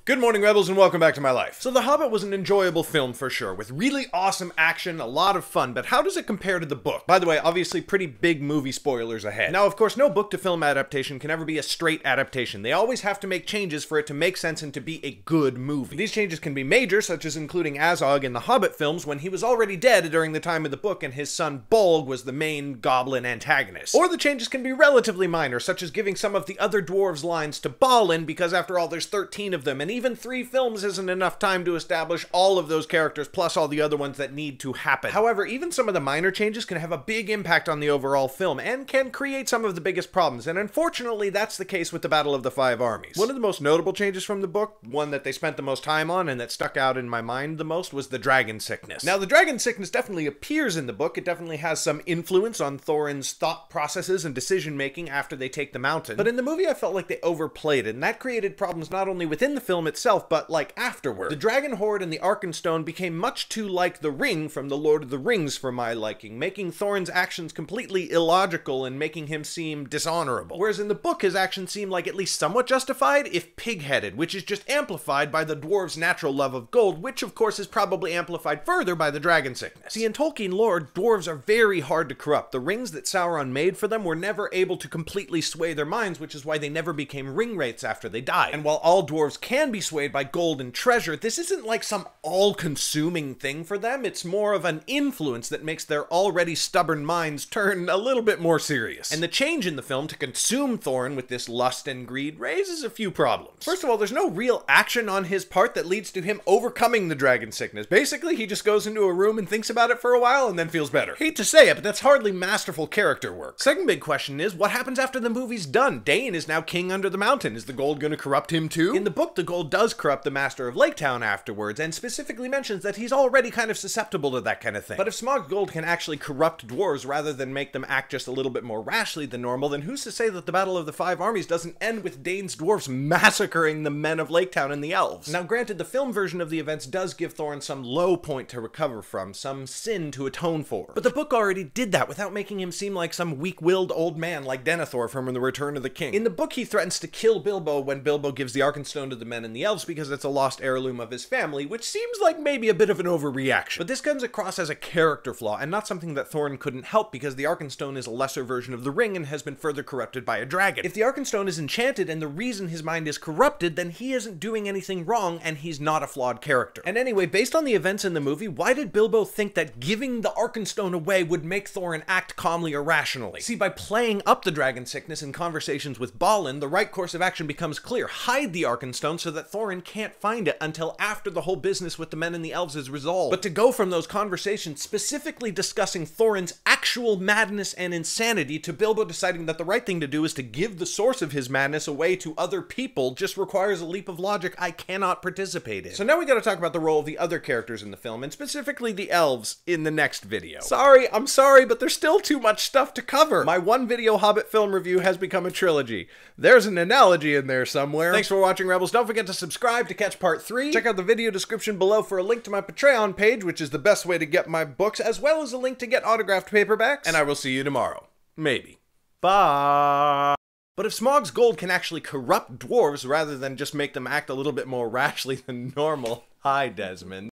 Good morning, Rebels, and welcome back to my life. So The Hobbit was an enjoyable film for sure, with really awesome action, a lot of fun, but how does it compare to the book? By the way, obviously pretty big movie spoilers ahead. Now, of course, no book-to-film adaptation can ever be a straight adaptation. They always have to make changes for it to make sense and to be a good movie. These changes can be major, such as including Azog in the Hobbit films when he was already dead during the time of the book and his son Bolg was the main goblin antagonist. Or the changes can be relatively minor, such as giving some of the other dwarves lines to Balin, because after all, there's 13 of them, and even 3 films isn't enough time to establish all of those characters plus all the other ones that need to happen. However, even some of the minor changes can have a big impact on the overall film and can create some of the biggest problems, and unfortunately that's the case with the Battle of the Five Armies. One of the most notable changes from the book, one that they spent the most time on and that stuck out in my mind the most, was the dragon sickness. Now, the dragon sickness definitely appears in the book. It definitely has some influence on Thorin's thought processes and decision making after they take the mountain, but in the movie I felt like they overplayed it, and that created problems not only within the film itself, but like afterward. The Dragon Horde and the Arkenstone became much too like the Ring from the Lord of the Rings for my liking, making Thorin's actions completely illogical and making him seem dishonorable. Whereas in the book his actions seem like at least somewhat justified, if pig-headed, which is just amplified by the dwarves' natural love of gold, which of course is probably amplified further by the dragon sickness. See, in Tolkien lore, dwarves are very hard to corrupt. The rings that Sauron made for them were never able to completely sway their minds, which is why they never became ring wraiths after they died. And while all dwarves can be swayed by gold and treasure, this isn't like some all-consuming thing for them. It's more of an influence that makes their already stubborn minds turn a little bit more serious. And the change in the film to consume Thorin with this lust and greed raises a few problems. First of all, there's no real action on his part that leads to him overcoming the dragon sickness. Basically, he just goes into a room and thinks about it for a while and then feels better. Hate to say it, but that's hardly masterful character work. Second big question is, what happens after the movie's done? Dane is now king under the mountain. Is the gold going to corrupt him too? In the book, the gold does corrupt the Master of Lake Town afterwards, and specifically mentions that he's already kind of susceptible to that kind of thing. But if Smaug's gold can actually corrupt dwarves rather than make them act just a little bit more rashly than normal, then who's to say that the Battle of the Five Armies doesn't end with Dane's dwarves massacring the men of Lake Town and the elves? Now granted, the film version of the events does give Thorin some low point to recover from, some sin to atone for. But the book already did that without making him seem like some weak-willed old man like Denethor from The Return of the King. In the book, he threatens to kill Bilbo when Bilbo gives the Arkenstone to the men and the elves because it's a lost heirloom of his family, which seems like maybe a bit of an overreaction. But this comes across as a character flaw, and not something that Thorin couldn't help because the Arkenstone is a lesser version of the ring and has been further corrupted by a dragon. If the Arkenstone is enchanted and the reason his mind is corrupted, then he isn't doing anything wrong and he's not a flawed character. And anyway, based on the events in the movie, why did Bilbo think that giving the Arkenstone away would make Thorin act calmly or rationally? See, by playing up the dragon sickness in conversations with Balin, the right course of action becomes clear. Hide the Arkenstone so that Thorin can't find it until after the whole business with the men and the elves is resolved. But to go from those conversations specifically discussing Thorin's actual madness and insanity to Bilbo deciding that the right thing to do is to give the source of his madness away to other people just requires a leap of logic I cannot participate in. So now we gotta talk about the role of the other characters in the film, and specifically the elves, in the next video. I'm sorry, but there's still too much stuff to cover. My one video Hobbit film review has become a trilogy. There's an analogy in there somewhere. Thanks for watching, Rebels. Don't forget to subscribe to catch part 3. Check out the video description below for a link to my Patreon page, which is the best way to get my books, as well as a link to get autographed paperbacks. And I will see you tomorrow. Maybe. Bye. But if Smaug's gold can actually corrupt dwarves rather than just make them act a little bit more rashly than normal, hi, Desmond.